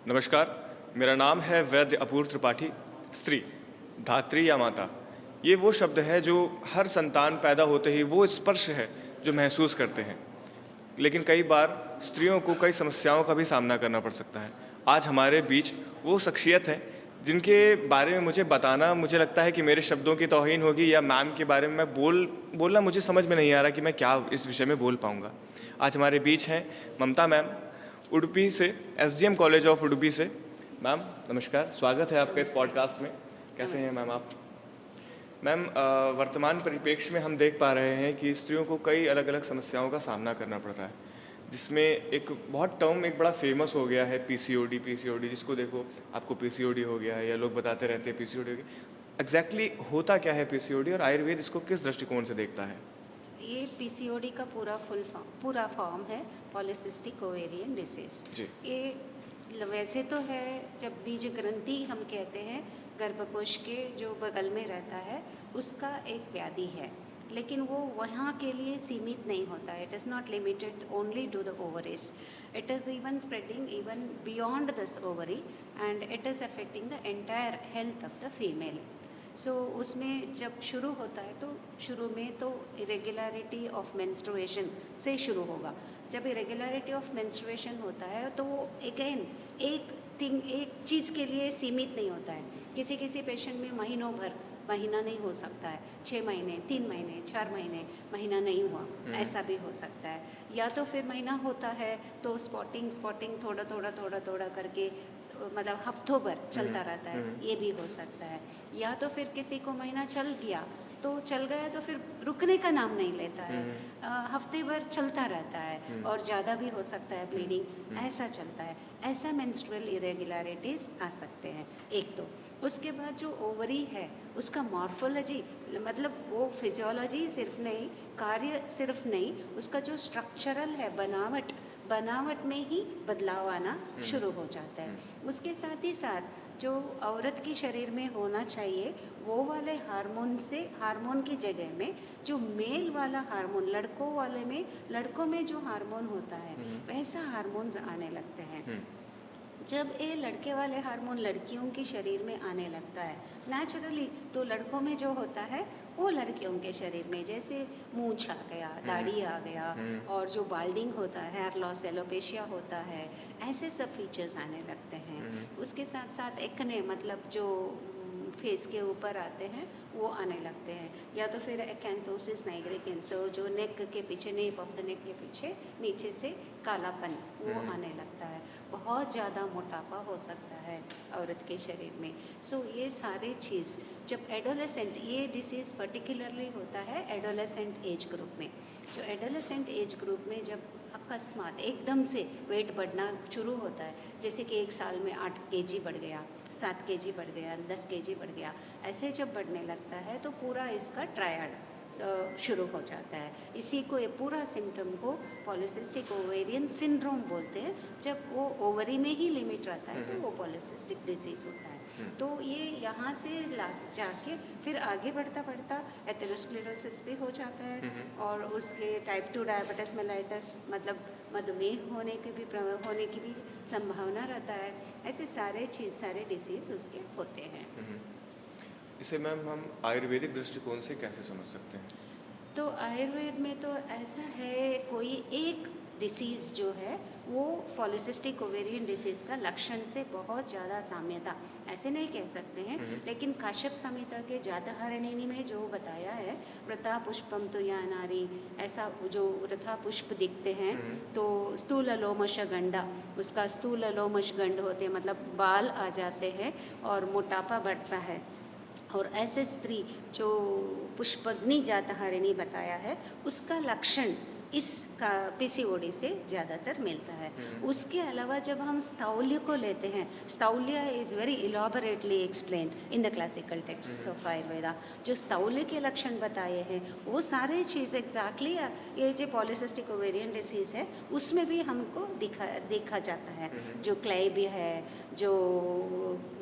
नमस्कार, मेरा नाम है वैद्य अपूर्व त्रिपाठी। स्त्री, धात्री या माता, ये वो शब्द है जो हर संतान पैदा होते ही वो स्पर्श है जो महसूस करते हैं। लेकिन कई बार स्त्रियों को कई समस्याओं का भी सामना करना पड़ सकता है। आज हमारे बीच वो शख्सियत है जिनके बारे में मुझे बताना, मुझे लगता है कि मेरे शब्दों की तौहीन होगी या मैम के बारे में मैं बोलना मुझे समझ में नहीं आ रहा कि मैं क्या इस विषय में बोल पाऊँगा। आज हमारे बीच हैं ममता मैम, उडुपी से, एसडीएम कॉलेज ऑफ उडुपी से। मैम नमस्कार, स्वागत है आपका इस पॉडकास्ट में। कैसे हैं मैम आप? मैम, वर्तमान परिप्रेक्ष्य में हम देख पा रहे हैं कि स्त्रियों को कई अलग अलग समस्याओं का सामना करना पड़ रहा है, जिसमें एक बहुत टर्म एक बड़ा फेमस हो गया है पीसीओडी। जिसको देखो आपको पीसीओडी हो गया है या लोग बताते रहते हैं पीसीओडी हो गया। एग्जैक्टली होता क्या है पीसीओडी और आयुर्वेद इसको किस दृष्टिकोण से देखता है? ये पीसीओडी का पूरा फॉर्म है पॉलीसिस्टिक ओवेरियन डिसीज। जी। ये वैसे तो है, जब बीज ग्रंथि हम कहते हैं, गर्भकोश के जो बगल में रहता है उसका एक व्याधि है, लेकिन वो वहाँ के लिए सीमित नहीं होता है। It is not limited only to the ovaries, it is even spreading even beyond this ovary and it is affecting the entire health of the female. So उसमें जब शुरू होता है तो शुरू में तो इरेगुलरिटी ऑफ मेंस्ट्रुएशन से शुरू होगा। जब इरेगुलरिटी ऑफ मेंस्ट्रुएशन होता है तो वो अगेन एक चीज़ के लिए सीमित नहीं होता है। किसी किसी पेशेंट में महीनों भर महीना नहीं हो सकता है, 6 महीने, 3 महीने, 4 महीने महीना नहीं हुआ, ऐसा भी हो सकता है। या तो फिर महीना होता है तो स्पॉटिंग थोड़ा करके मतलब हफ्तों भर चलता रहता है, ये भी हो सकता है। या तो फिर किसी को महीना चल गया तो फिर रुकने का नाम नहीं लेता है, हफ्ते भर चलता रहता है और ज़्यादा भी हो सकता है, ब्लीडिंग ऐसा चलता है। ऐसा मेंस्ट्रुअल इरेगुलरिटीज़ आ सकते हैं एक तो। उसके बाद जो ओवरी है उसका मॉर्फोलॉजी, मतलब वो फिजियोलॉजी सिर्फ नहीं, कार्य सिर्फ नहीं, उसका जो स्ट्रक्चरल है बनावट में ही बदलाव आना शुरू हो जाता है। उसके साथ ही साथ जो औरत के शरीर में होना चाहिए वो वाले हार्मोन की जगह में जो मेल वाला हार्मोन, लड़कों में जो हार्मोन होता है वैसा हार्मोन्स आने लगते हैं। जब ये लड़के वाले हार्मोन लड़कियों के शरीर में आने लगता है नेचुरली, तो लड़कों में जो होता है वो लड़कियों के शरीर में, जैसे मूंछ आ गया, दाढ़ी आ गया, और जो बाल्डिंग होता है, हेयर लॉस, एलोपेशिया होता है, ऐसे सब फीचर्स आने लगते हैं। उसके साथ साथ एक्ने, मतलब जो फेस के ऊपर आते हैं वो आने लगते हैं। या तो फिर एक्ैंथोसिस नाइग्रिकेंसर, जो नेक के पीछे, नेप ऑफ द नेक के पीछे नीचे से कालापन वो आने लगता है। बहुत ज़्यादा मोटापा हो सकता है औरत के शरीर में। सो ये सारे चीज़ जब एडोलेसेंट, ये डिसीज़ पर्टिकुलरली होता है एडोलेसेंट एज ग्रुप में। जो एडोलेसेंट एज ग्रुप में जब अकस्मात एकदम से वेट बढ़ना शुरू होता है, जैसे कि एक साल में 8 केजी बढ़ गया, 7 केजी बढ़ गया, 10 केजी बढ़ गया, ऐसे जब बढ़ने लगता है तो पूरा इसका ट्रायड शुरू हो जाता है। इसी को, ये पूरा सिम्टम को पॉलीसिस्टिक ओवेरियन सिंड्रोम बोलते हैं। जब वो ओवरी में ही लिमिट रहता है तो वो पॉलीसिस्टिक डिजीज़ होता है। तो ये यहाँ से जाके फिर आगे बढ़ता एथेरोस्क्लेरोसिस भी हो जाता है, और उसके टाइप 2 डायबिटीज मेलाइटस, मतलब मधुमेह होने की भी संभावना रहता है। ऐसे सारे डिसीज़ उसके होते हैं। इसे मैम हम आयुर्वेदिक दृष्टिकोण से कैसे समझ सकते हैं? तो आयुर्वेद में तो ऐसा है, कोई एक डिसीज़ जो है वो पॉलीसिस्टिक ओवेरियन डिसीज़ का लक्षण से बहुत ज़्यादा साम्यता ऐसे नहीं कह सकते हैं, लेकिन काश्यप संहिता के जातहरणिनी में जो बताया है, वृथा पुष्पम तो या नारी, ऐसा जो वृथा पुष्प दिखते हैं तो स्थूल लोमश गंडा, उसका स्थूल लोमश गंड होते हैं, मतलब बाल आ जाते हैं और मोटापा बढ़ता है। और ऐसे स्त्री जो पुष्पग्नि जातहरिणी बताया है उसका लक्षण इसका पीसीओडी से ज़्यादातर मिलता है। उसके अलावा जब हम स्थौल्य को लेते हैं, स्थौल्य is very elaborately explained in the classical text of Ayurveda. जो स्थौल्य के लक्षण बताए हैं वो सारे चीज़ एग्जैक्टली ये जो पॉलीसिस्टिक ओवेरियन डिसीज़ है उसमें भी हमको देखा जाता है। जो क्लैब्य है, जो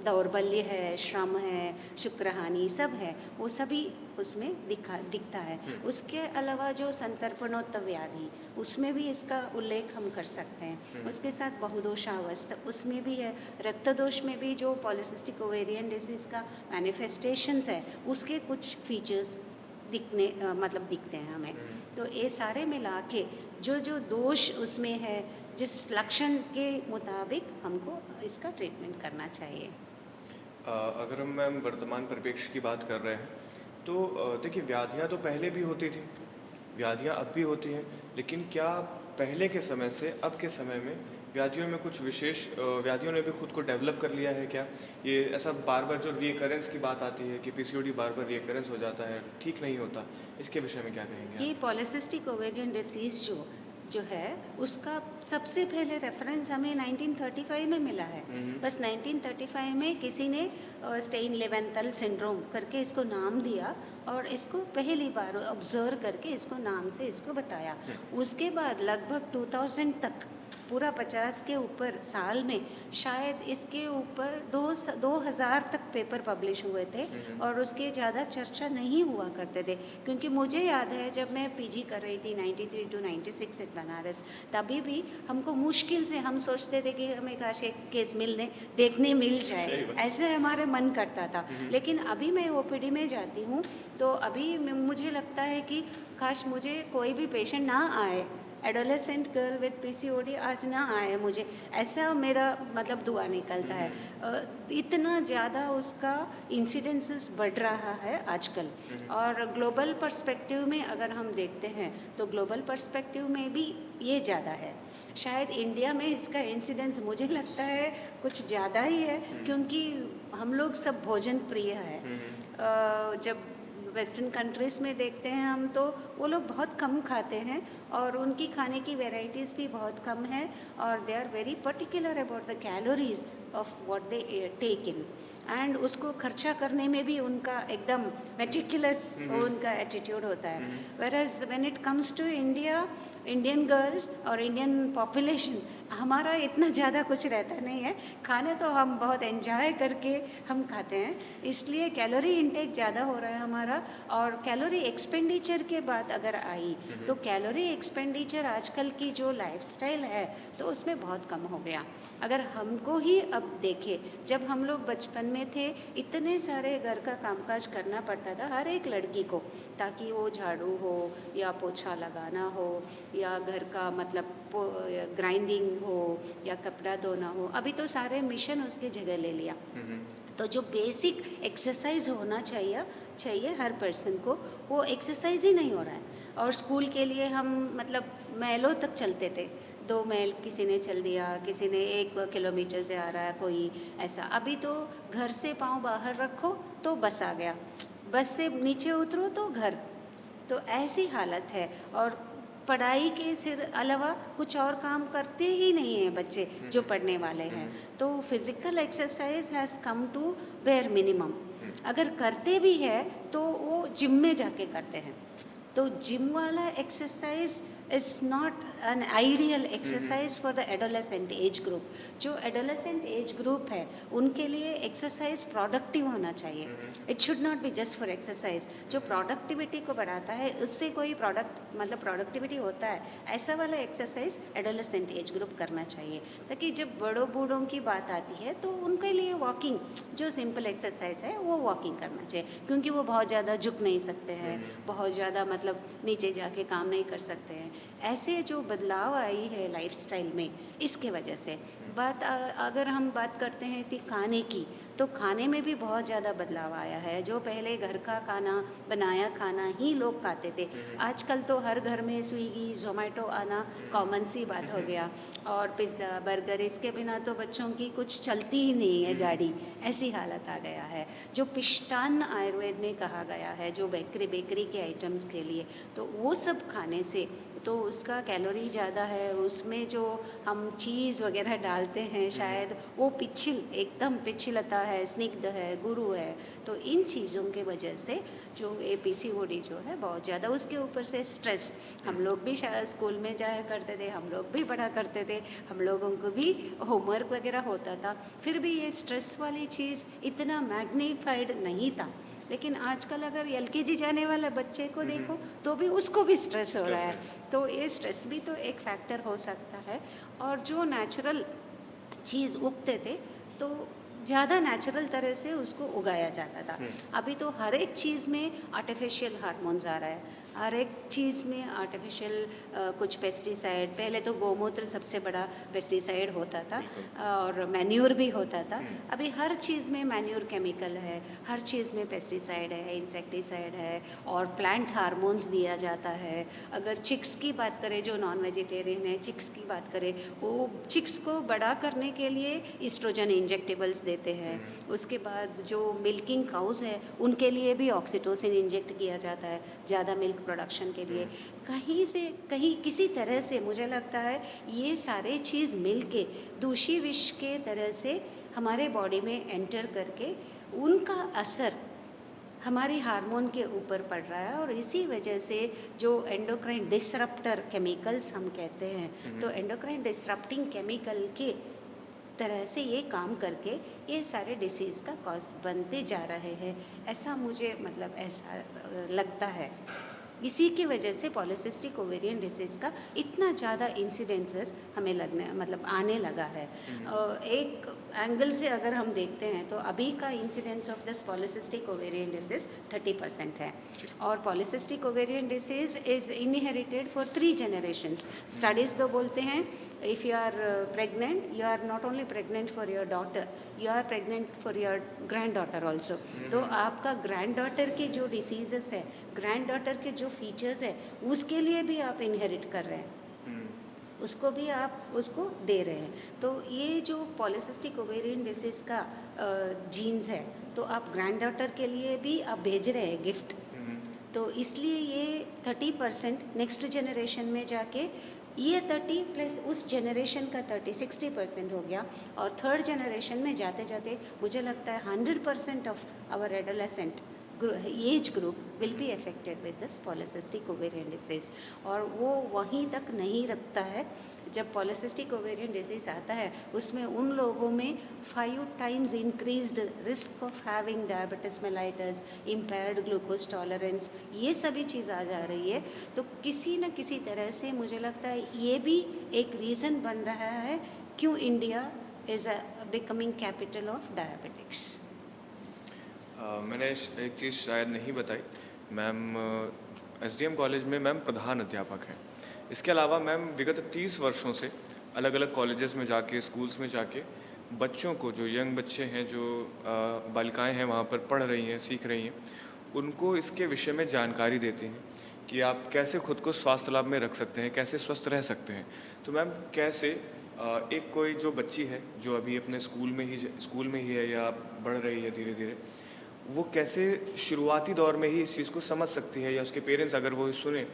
दौर्बल्य है, श्रम है, शुक्रहानि सब है, वो सभी उसमें दिखता है। उसके अलावा जो संतर्पणोत्तर व्याधि, उसमें भी इसका उल्लेख हम कर सकते हैं। उसके साथ बहुदोषावस्था, उसमें भी है। रक्तदोष में भी जो पॉलीसिस्टिक ओवेरियन डिसीज़ का मैनिफेस्टेशंस है, उसके कुछ फीचर्स मतलब दिखते हैं हमें। तो ये सारे मिला के जो जो दोष उसमें है, जिस लक्षण के मुताबिक हमको इसका ट्रीटमेंट करना चाहिए। अगर हम मैम वर्तमान परिप्रेक्ष्य की बात कर रहे हैं तो देखिए व्याधियाँ तो पहले भी होती थी, व्याधियाँ अब भी होती हैं, लेकिन क्या पहले के समय से अब के समय में व्याधियों में कुछ विशेष व्याधियों ने भी खुद को डेवलप कर लिया है क्या? ये ऐसा बार बार जो रीकरेंस की बात आती है कि पीसीओडी बार बार रीकरेंस हो जाता है, ठीक नहीं होता, इसके विषय में क्या कहेंगे ये आप? पॉलीसिस्टिक ओवेरियन डिसीज़ जो है उसका सबसे पहले रेफरेंस हमें 1935 में मिला है। बस 1935 में किसी ने स्टेइन लेवेंथल सिंड्रोम करके इसको नाम दिया और इसको पहली बार ऑब्जर्व करके इसको नाम से इसको बताया। उसके बाद लगभग 2000 तक पूरा 50 के ऊपर साल में शायद इसके ऊपर 2000 तक पेपर पब्लिश हुए थे और उसके ज़्यादा चर्चा नहीं हुआ करते थे। क्योंकि मुझे याद है जब मैं पीजी कर रही थी 93 to 96 इन बनारस, तभी भी हमको मुश्किल से हम सोचते थे कि हमें काश एक केस देखने मिल जाए, ऐसे हमारे मन करता था। लेकिन अभी मैं ओपीडी में जाती हूँ तो अभी मुझे लगता है कि काश मुझे कोई भी पेशेंट ना आए, एडोलेसेंट गर्ल विद पीसीओडी आज ना आए मुझे, ऐसा मेरा मतलब दुआ निकलता है। इतना ज़्यादा उसका इंसिडेंसेस बढ़ रहा है आजकल। और ग्लोबल पर्सपेक्टिव में अगर हम देखते हैं तो ग्लोबल पर्सपेक्टिव में भी ये ज़्यादा है। शायद इंडिया में इसका इंसिडेंस मुझे लगता है कुछ ज़्यादा ही है, क्योंकि हम लोग सब भोजन प्रिय है। जब वेस्टर्न कंट्रीज़ में देखते हैं हम तो वो लोग बहुत कम खाते हैं और उनकी खाने की वैरायटीज़ भी बहुत कम है और they are very particular about the calories of what they take in, and उसको खर्चा करने में भी उनका एकदम मेटिकुलस उनका एटीट्यूड होता है। Whereas when it comes to India, Indian girls और इंडियन पॉपुलेशन, हमारा इतना ज़्यादा कुछ रहता नहीं है। खाने तो हम बहुत एंजॉय करके हम खाते हैं, इसलिए कैलोरी इंटेक ज़्यादा हो रहा है हमारा। और कैलोरी एक्सपेंडिचर के बाद अगर आई तो कैलोरी एक्सपेंडिचर आजकल की जो लाइफस्टाइल है तो उसमें बहुत कम हो गया। अगर हमको ही अब देखें, जब हम लोग बचपन में थे इतने सारे घर का कामकाज करना पड़ता था हर एक लड़की को, ताकि वो झाड़ू हो या पोछा लगाना हो या घर का मतलब ग्राइंडिंग हो या कपड़ा धोना हो। अभी तो सारे मिशन उसकी जगह ले लिया। तो जो बेसिक एक्सरसाइज होना चाहिए हर पर्सन को, वो एक्सरसाइज ही नहीं हो रहा है। और स्कूल के लिए हम मतलब मैलों तक चलते थे, 2 मील किसी ने चल दिया, किसी ने 1 किलोमीटर से आ रहा है कोई ऐसा। अभी तो घर से पाँव बाहर रखो तो बस आ गया, बस से नीचे उतरो तो घर, तो ऐसी हालत है। और पढ़ाई के सिर अलावा कुछ और काम करते ही नहीं हैं बच्चे जो पढ़ने वाले हैं। तो physical exercise has come to bare minimum. अगर करते भी है तो वो जिम में जाके करते हैं। तो जिम वाला exercise is not an ideal exercise for the adolescent age group. जो एडोलेसेंट एज ग्रुप है उनके लिए एक्सरसाइज प्रोडक्टिव होना चाहिए। It should not be just for exercise. जो प्रोडक्टिविटी को बढ़ाता है, उससे कोई प्रोडक्टिविटी होता है, ऐसा वाला एक्सरसाइज एडोलेसेंट एज ग्रुप करना चाहिए, ताकि जब बड़ों बूढ़ों की बात आती है तो उनके लिए वॉकिंग जो सिंपल एक्सरसाइज है वो वॉकिंग करना चाहिए। क्योंकि वो बहुत ज़्यादा झुक नहीं सकते हैं, बहुत ज़्यादा मतलब नीचे जाके काम नहीं कर सकते हैं। ऐसे जो बदलाव आई है लाइफस्टाइल में, इसके वजह से अगर हम बात करते हैं कि खाने की, तो खाने में भी बहुत ज़्यादा बदलाव आया है। जो पहले घर का खाना, बनाया खाना ही लोग खाते थे, आजकल तो हर घर में स्विगी जोमेटो आना कॉमन सी बात हो गया। और पिज़्ज़ा बर्गर, इसके बिना तो बच्चों की कुछ चलती ही नहीं है गाड़ी, ऐसी हालत आ गया है। जो पिष्टान्न आयुर्वेद में कहा गया है, जो बेकरी के आइटम्स के लिए, तो वो सब खाने से तो उसका कैलोरी ज़्यादा है। उसमें जो हम चीज़ वगैरह डालते हैं शायद वो एकदम पिछलता है, स्निग्ध है, गुरु है। तो इन चीज़ों के वजह से जो ये पीसीओडी जो है बहुत ज़्यादा, उसके ऊपर से स्ट्रेस, हम लोग भी शायद स्कूल में जाया करते थे, हम लोग भी पढ़ा करते थे, हम लोगों को भी होमवर्क वगैरह होता था, फिर भी ये स्ट्रेस वाली चीज़ इतना मैग्नीफाइड नहीं था। लेकिन आजकल अगर एलकेजी जाने वाले बच्चे को देखो तो भी उसको भी स्ट्रेस हो रहा है। तो ये स्ट्रेस भी तो एक फैक्टर हो सकता है। और जो नेचुरल चीज़ उगते थे तो ज़्यादा नेचुरल तरह से उसको उगाया जाता था। अभी तो हर एक चीज़ में आर्टिफिशियल हार्मोन्स आ रहा है, हर एक चीज़ में आर्टिफिशियल कुछ पेस्टिसाइड। पहले तो गौमूत्र सबसे बड़ा पेस्टिसाइड होता था और मैन्योर भी होता था। अभी हर चीज़ में मैन्योर केमिकल है, हर चीज़ में पेस्टिसाइड है, इंसेक्टिसाइड है और प्लांट हार्मोन्स दिया जाता है। अगर चिक्स की बात करें, जो नॉन वेजिटेरियन है, चिक्स की बात करें, वो चिक्स को बड़ा करने के लिए ईस्ट्रोजन इंजेक्टेबल्स देते हैं। उसके बाद जो मिल्किंग काउज है उनके लिए भी ऑक्सीटोसिन इंजेक्ट किया जाता है ज़्यादा मिल्क प्रोडक्शन के लिए। कहीं से कहीं किसी तरह से मुझे लगता है ये सारे चीज़ मिलके दूषी विष के तरह से हमारे बॉडी में एंटर करके उनका असर हमारी हार्मोन के ऊपर पड़ रहा है। और इसी वजह से जो एंडोक्राइन डिसरप्टर केमिकल्स हम कहते हैं, तो एंडोक्राइन डिसरप्टिंग केमिकल के तरह से ये काम करके ये सारे डिसीज़ का कॉज बनते जा रहे हैं, ऐसा मुझे मतलब ऐसा लगता है। इसी की वजह से पॉलीसिस्टिक ओवेरियन डिसीज़ का इतना ज़्यादा इंसिडेंसेस हमें लगने मतलब आने लगा है। एक एंगल से अगर हम देखते हैं तो अभी का incidence of this polycystic ovarian disease 30% है। और polycystic ovarian disease is inherited for 3 generations. Studies तो बोलते हैं if you are pregnant, you are not only pregnant for your daughter, you are pregnant for your granddaughter also. तो आपका grand daughter के जो diseases है, grand daughter के जो फीचर्स है, उसके लिए भी आप इनहेरिट कर रहे हैं, उसको भी आप उसको दे रहे हैं। तो ये जो पॉलीसिस्टिक ओवेरियन डिसीज़ का जीन्स है, तो आप ग्रैंड डॉटर के लिए भी आप भेज रहे हैं गिफ्ट। तो इसलिए ये 30% नेक्स्ट जनरेशन में जाके ये 30 प्लस उस जनरेशन का 60% हो गया। और थर्ड जनरेशन में जाते जाते मुझे लगता है 100% of our adolescent age group will be affected with this polycystic ovarian disease. और वो वहीं तक नहीं रखता है। जब पॉलीसिस्टिक ओवेरियन डिसीज़ आता है उसमें उन लोगों में 5 times increased risk of having diabetes mellitus, impaired glucose tolerance, ये सभी चीज़ आ जा रही है। तो किसी न किसी तरह से मुझे लगता है ये भी एक रीज़न बन रहा है क्यों India is becoming capital of diabetics. मैंने एक चीज़ शायद नहीं बताई, मैम एसडीएम कॉलेज में मैम प्रधान अध्यापक हैं। इसके अलावा मैम विगत 30 वर्षों से अलग अलग कॉलेजेस में जाके, स्कूल्स में जाके बच्चों को, जो यंग बच्चे हैं, जो बालिकाएं हैं वहाँ पर पढ़ रही हैं, सीख रही हैं, उनको इसके विषय में जानकारी देते हैं कि आप कैसे खुद को स्वास्थ्य लाभ में रख सकते हैं, कैसे स्वस्थ रह सकते हैं। तो मैम कैसे एक कोई जो बच्ची है जो अभी अपने स्कूल में ही है या बढ़ रही है धीरे धीरे, वो कैसे शुरुआती दौर में ही इस चीज़ को समझ सकती है, या उसके पेरेंट्स अगर वो सुने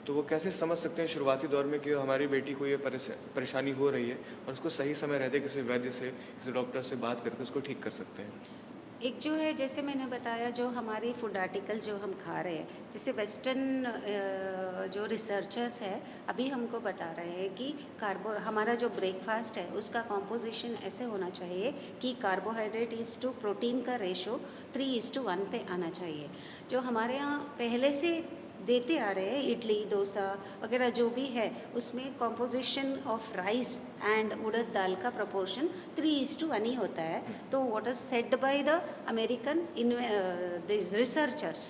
तो वो कैसे समझ सकते हैं शुरुआती दौर में कि हमारी बेटी को ये परेशानी हो रही है और उसको सही समय रहते किसी वैद्य से, किसी डॉक्टर से बात करके उसको ठीक कर सकते हैं। एक जो है, जैसे मैंने बताया, जो हमारी फूड आर्टिकल जो हम खा रहे हैं, जैसे वेस्टर्न जो रिसर्चर्स है अभी हमको बता रहे हैं कि हमारा जो ब्रेकफास्ट है उसका कॉम्पोजिशन ऐसे होना चाहिए कि कार्बोहाइड्रेट इज़ टू प्रोटीन का रेशो 3:1 पे आना चाहिए। जो हमारे यहाँ पहले से देते आ रहे हैं, इडली, डोसा वगैरह जो भी है, उसमें कॉम्पोजिशन ऑफ राइस एंड उड़द दाल का प्रोपोर्शन 3:1 ही होता है। तो what is said by the American researchers,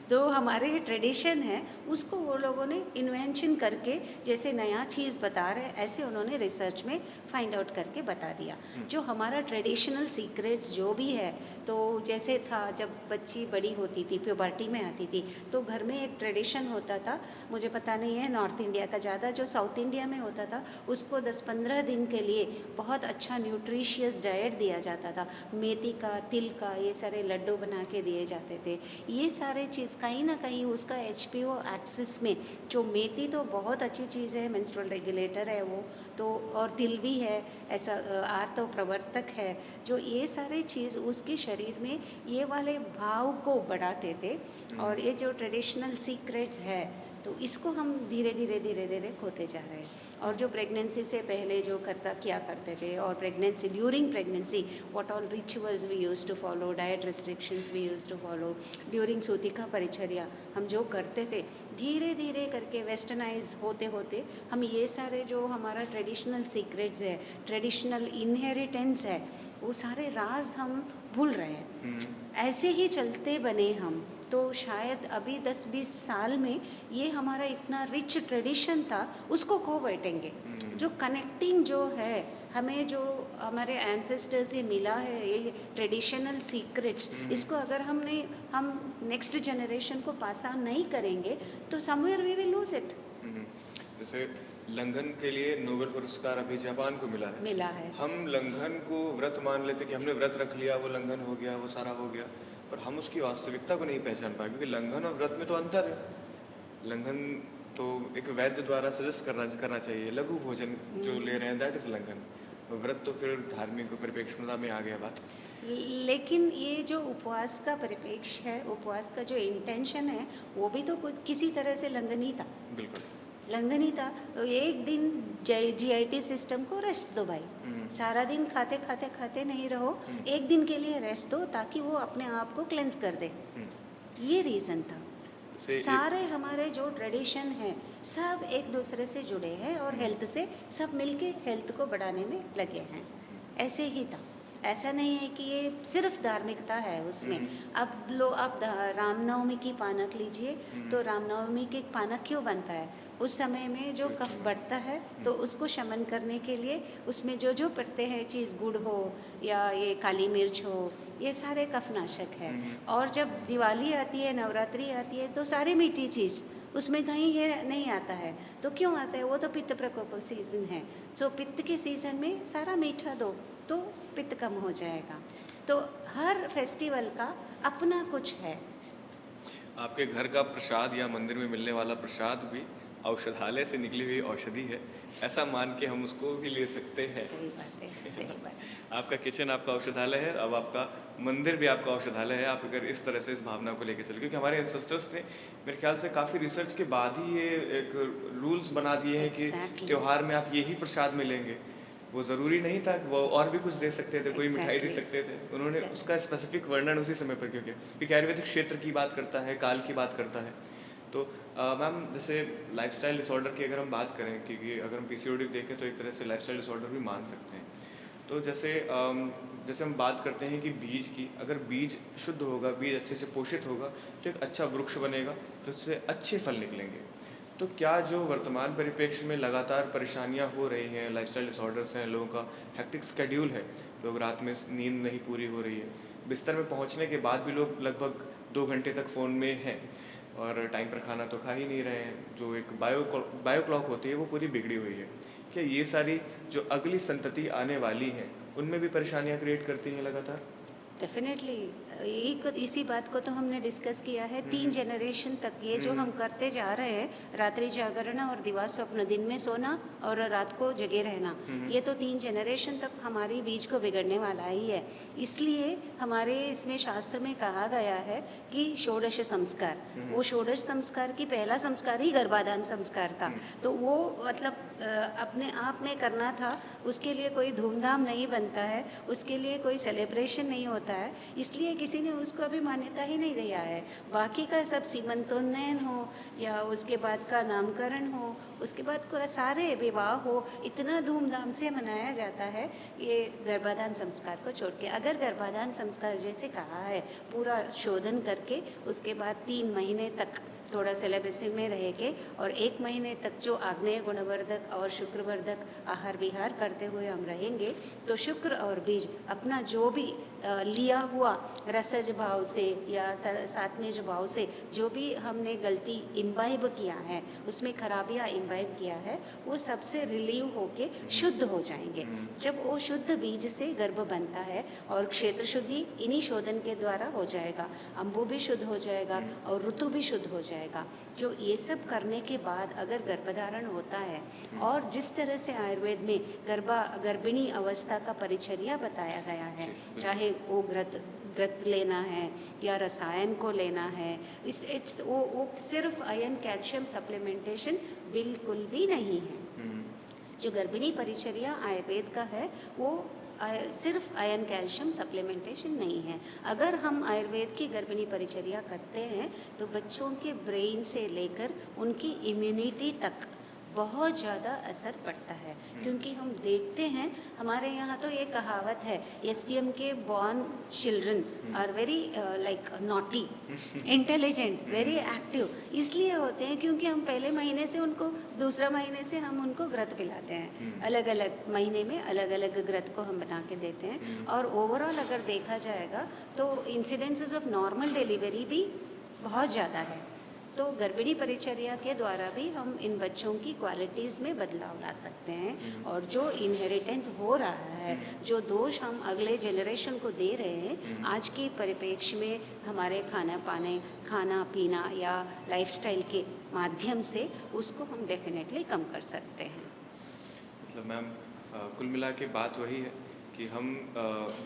तो हमारे ट्रेडिशन है उसको वो लोगों ने इन्वेंशन करके जैसे नया चीज़ बता रहे हैं ऐसे उन्होंने रिसर्च में फाइंड आउट करके बता दिया। जो हमारा ट्रेडिशनल सीक्रेट्स जो भी है, तो जैसे था जब बच्ची बड़ी होती थी, प्यूबर्टी में आती थी, तो घर में एक ट्रेडिशन होता था, मुझे पता नहीं है नॉर्थ इंडिया का ज़्यादा, जो साउथ इंडिया में होता था उसको 10-15 दिन के लिए बहुत अच्छा न्यूट्रिशियस डाइट दिया जाता था। मेथी का, तिल का, ये सारे लड्डू बना के दिए जाते थे। ये सारे चीज़ कहीं ना कहीं उसका HPO एक्सिस में, जो मेथी तो बहुत अच्छी चीज़ है, मेंस्ट्रुअल रेगुलेटर है वो तो, और तिल भी है ऐसा आर्त प्रवर्तक है, जो ये सारे चीज़ उसके शरीर में ये वाले भाव को बढ़ाते थे। और ये जो ट्रेडिशनल सीक्रेट्स है तो इसको हम धीरे धीरे खोते जा रहे हैं। और जो प्रेगनेंसी से पहले जो किया करते थे, और pregnancy, during pregnancy what all rituals we use to follow, diet restrictions we use to follow, during सूतिका परिचर्या हम जो करते थे, धीरे धीरे करके वेस्टर्नाइज होते होते हम ये सारे जो हमारा ट्रेडिशनल सीक्रेट्स है, ट्रेडिशनल इनहेरिटेंस है, वो सारे राज हम भूल रहे हैं। ऐसे ही चलते बने हम, तो शायद अभी 10-20 साल में ये हमारा इतना रिच ट्रेडिशन था उसको खो बैठेंगे। जो कनेक्टिंग जो है हमें, जो हमारे एंसेस्टर से मिला है, ये ट्रेडिशनल सीक्रेट्स, इसको अगर हम नेक्स्ट जनरेशन को पास ऑन नहीं करेंगे तो somewhere we will lose it. जैसे लंघन के लिए नोबेल पुरस्कार अभी जापान को मिला है। हम लंघन को व्रत मान लेते कि हमने व्रत रख लिया, वो लंघन हो गया, वो सारा हो गया, पर हम उसकी वास्तविकता को नहीं पहचान पाए, क्योंकि लंघन और व्रत में तो अंतर है। लंघन तो एक वैद्य द्वारा सजेस्ट करना चाहिए, लघु भोजन जो ले रहे हैं दैट इज लंघन। व्रत तो फिर धार्मिक परिप्रेक्ष्यता में आ गया बात। लेकिन ये जो उपवास का परिप्रेक्ष्य है, उपवास का जो इंटेंशन है, वो भी तो किसी तरह से लंघनी था। बिल्कुल लंघनी था। एक दिन GIT सिस्टम को रेस्ट दो भाई, सारा दिन खाते नहीं रहो, एक दिन के लिए रेस्ट दो ताकि वो अपने आप को क्लेंस कर दे। ये रीज़न था। सारे हमारे जो ट्रेडिशन है सब एक दूसरे से जुड़े हैं और हेल्थ से सब मिलके हेल्थ को बढ़ाने में लगे हैं। ऐसे ही था, ऐसा नहीं है कि ये सिर्फ धार्मिकता है उसमें। अब रामनवमी की पानक लीजिए, तो रामनवमी के पानक क्यों बनता है? उस समय में जो कफ बढ़ता है तो उसको शमन करने के लिए उसमें जो पड़ते हैं चीज़, गुड़ हो या ये काली मिर्च हो, ये सारे कफनाशक है। और जब दिवाली आती है, नवरात्रि आती है, तो सारी मीठी चीज़, उसमें कहीं ये नहीं आता है। तो क्यों आता है? वो तो पित्त प्रकोप सीज़न है। सो पित्त के सीज़न में सारा मीठा दो तो पित्त कम हो जाएगा। तो हर फेस्टिवल का अपना कुछ है। आपके घर का प्रसाद या मंदिर में मिलने वाला प्रसाद भी औषधालय से निकली हुई औषधि है, ऐसा मान के हम उसको भी ले सकते हैं। सही बात है, सही बात है। आपका किचन आपका औषधालय है, अब आपका मंदिर भी आपका औषधालय है। आप अगर इस तरह से इस भावना को लेकर चले, क्योंकि हमारे एंसेस्टर्स ने मेरे ख्याल से काफ़ी रिसर्च के बाद ही ये एक रूल्स बना दिए हैं कि त्यौहार में आप यही प्रसाद मिलेंगे। वो ज़रूरी नहीं था, वो और भी कुछ दे सकते थे, कोई मिठाई दे सकते थे। उन्होंने उसका स्पेसिफिक वर्णन उसी समय पर क्योंकि आयुर्वेदिक क्षेत्र की बात करता है, काल की बात करता है। तो मैम, जैसे लाइफस्टाइल डिसऑर्डर की अगर हम बात करें, क्योंकि अगर हम PCOD देखें तो एक तरह से लाइफस्टाइल डिसऑर्डर भी मान सकते हैं। तो जैसे हम बात करते हैं कि बीज की, अगर बीज शुद्ध होगा, बीज अच्छे से पोषित होगा, तो एक अच्छा वृक्ष बनेगा, तो उससे अच्छे फल निकलेंगे। तो क्या जो वर्तमान परिप्रेक्ष्य में लगातार परेशानियां हो रही हैं, लाइफस्टाइल डिसऑर्डर्स हैं, लोगों का हेक्टिक स्केड्यूल है, लोग रात में नींद नहीं पूरी हो रही है, बिस्तर में पहुंचने के बाद भी लोग लगभग 2 घंटे तक फ़ोन में हैं और टाइम पर खाना तो खा ही नहीं रहे हैं, जो एक बायो क्लॉक होती है वो पूरी बिगड़ी हुई है। क्या ये सारी जो अगली संतति आने वाली हैं उनमें भी परेशानियां क्रिएट करती हैं लगातार? डेफिनेटली इसी बात को तो हमने डिस्कस किया है। 3 जनरेशन तक ये जो हम करते जा रहे हैं, रात्रि जागरण और दिवा स्वप्न, दिन में सोना और रात को जगे रहना, ये तो 3 जनरेशन तक हमारी बीज को बिगड़ने वाला ही है। इसलिए हमारे इसमें शास्त्र में कहा गया है कि षोडश संस्कार, वो षोडश संस्कार की पहला संस्कार ही गर्भाधान संस्कार था। तो वो मतलब अपने आप में करना था, उसके लिए कोई धूमधाम नहीं बनता है, उसके लिए कोई सेलिब्रेशन नहीं होता है, इसलिए किसी ने उसको अभी मान्यता ही नहीं दिया है। बाकी का सब सीमंतोन्नयन हो या उसके बाद का नामकरण हो, उसके बाद को सारे विवाह हो, इतना धूमधाम से मनाया जाता है ये गर्भाधान संस्कार को छोड़ के। अगर गर्भाधान संस्कार जैसे कहा है पूरा शोधन करके उसके बाद 3 महीने तक थोड़ा सिलेबस में रह के और 1 महीने तक जो आग्नेय गुणवर्धक और शुक्रवर्धक आहार विहार करते हुए हम रहेंगे, तो शुक्र और बीज अपना जो भी लिया हुआ रसज भाव से या सात्विज भाव से जो भी हमने गलती इम्बाइब किया है, उसमें खराबियाँ इम्बाइब किया है, वो सबसे रिलीव होके शुद्ध हो जाएंगे। जब वो शुद्ध बीज से गर्भ बनता है और क्षेत्र शुद्धि इन्हीं शोधन के द्वारा हो जाएगा, अंबु भी शुद्ध हो जाएगा और ऋतु भी शुद्ध हो जाएगा। जो ये सब करने के बाद अगर गर्भधारण होता है और जिस तरह से आयुर्वेद में गर्भिणी अवस्था का परिचर्या बताया गया है, चाहे वो व्रत लेना है या रसायन को लेना है, वो सिर्फ आयरन कैल्शियम सप्लीमेंटेशन बिल्कुल भी नहीं है। जो गर्भिणी परिचर्या आयुर्वेद का है वो सिर्फ आयरन कैल्शियम सप्लीमेंटेशन नहीं है। अगर हम आयुर्वेद की गर्भिणी परिचर्या करते हैं तो बच्चों के ब्रेन से लेकर उनकी इम्यूनिटी तक बहुत ज़्यादा असर पड़ता है, क्योंकि हम देखते हैं हमारे यहाँ तो ये कहावत है, एसटीएम के born children are very like naughty, intelligent, very active इसलिए होते हैं क्योंकि हम पहले महीने से उनको, दूसरा महीने से हम उनको घृत पिलाते हैं, अलग अलग महीने में अलग अलग घृत को हम बना के देते हैं। और ओवरऑल अगर देखा जाएगा तो इंसिडेंसेस ऑफ नॉर्मल डिलीवरी भी बहुत ज़्यादा है। तो गर्भिणी परिचर्या के द्वारा भी हम इन बच्चों की क्वालिटीज़ में बदलाव ला सकते हैं, और जो इनहेरिटेंस हो रहा है, जो दोष हम अगले जनरेशन को दे रहे हैं आज के परिप्रेक्ष्य में हमारे खाना पीना या लाइफस्टाइल के माध्यम से, उसको हम डेफिनेटली कम कर सकते हैं। मतलब मैम कुल मिला के बात वही है कि हम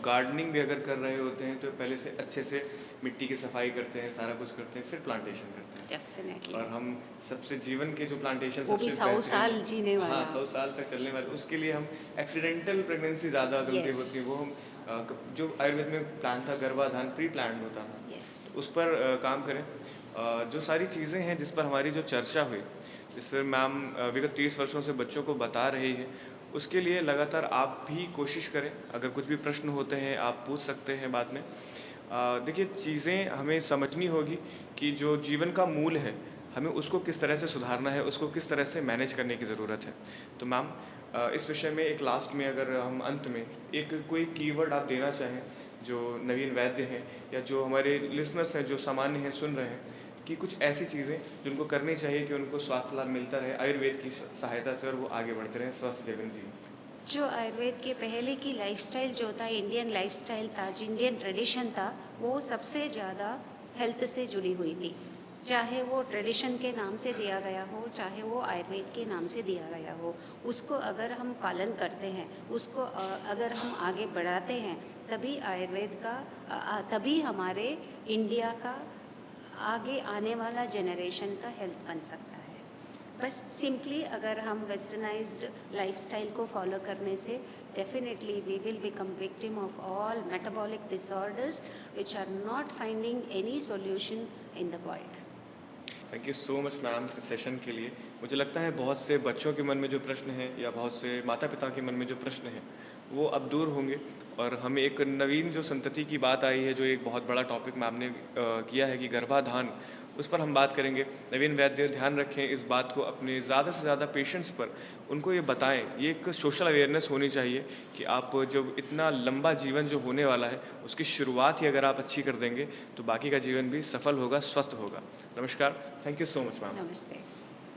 गार्डनिंग भी अगर कर रहे होते हैं तो पहले से अच्छे से मिट्टी की सफाई करते हैं, सारा कुछ करते हैं, फिर प्लांटेशन करते हैं डेफिनेटली। और हम सबसे जीवन के जो प्लांटेशन वो भी 100 साल जीने वाला, हाँ 100 साल तक चलने वाले, उसके लिए हम एक्सीडेंटल प्रेगनेंसी ज़्यादा गलती होती है, वो हम जो आयुर्वेद में प्लान था गर्भाधान प्री प्लान होता था, उस पर काम करें। जो सारी चीज़ें हैं जिस पर हमारी जो चर्चा हुई, जिस पर मैम विगत 30 वर्षों से बच्चों को बता रही है, उसके लिए लगातार आप भी कोशिश करें। अगर कुछ भी प्रश्न होते हैं आप पूछ सकते हैं बाद में। देखिए चीज़ें हमें समझनी होगी कि जो जीवन का मूल है हमें उसको किस तरह से सुधारना है, उसको किस तरह से मैनेज करने की ज़रूरत है। तो मैम इस विषय में एक लास्ट में अगर हम अंत में एक कोई कीवर्ड आप देना चाहें जो नवीन वैद्य हैं या जो हमारे लिसनर्स हैं जो सामान्य हैं सुन रहे हैं, कि कुछ ऐसी चीज़ें जिनको करनी चाहिए कि उनको स्वास्थ्य लाभ मिलता रहे आयुर्वेद की सहायता से और वो आगे बढ़ते रहें स्वस्थ जीवन जी। जो आयुर्वेद के पहले की लाइफस्टाइल जो था, इंडियन लाइफस्टाइल था, जो इंडियन ट्रेडिशन था, वो सबसे ज़्यादा हेल्थ से जुड़ी हुई थी। चाहे वो ट्रेडिशन के नाम से दिया गया हो, चाहे वो आयुर्वेद के नाम से दिया गया हो, उसको अगर हम पालन करते हैं, उसको अगर हम आगे बढ़ाते हैं, तभी आयुर्वेद का तभी हमारे इंडिया का आगे आने वाला जनरेशन का हेल्थ बन सकता है। बस सिंपली अगर हम वेस्टर्नाइज्ड लाइफस्टाइल को फॉलो करने से definitely we will become victim of all metabolic disorders which are not finding any solution in the world. Thank you so much ma'am इस सेशन के लिए। मुझे लगता है बहुत से बच्चों के मन में जो प्रश्न हैं या बहुत से माता पिता के मन में जो प्रश्न हैं वो अब दूर होंगे, और हमें एक नवीन जो संतति की बात आई है, जो एक बहुत बड़ा टॉपिक मैम ने किया है कि गर्भाधान, उस पर हम बात करेंगे। नवीन वैद्य ध्यान रखें इस बात को, अपने ज़्यादा से ज़्यादा पेशेंट्स पर उनको ये बताएं। ये एक सोशल अवेयरनेस होनी चाहिए कि आप जब इतना लंबा जीवन जो होने वाला है उसकी शुरुआत ही अगर आप अच्छी कर देंगे तो बाकी का जीवन भी सफल होगा, स्वस्थ होगा। नमस्कार, thank you so much ma'am. नमस्ते।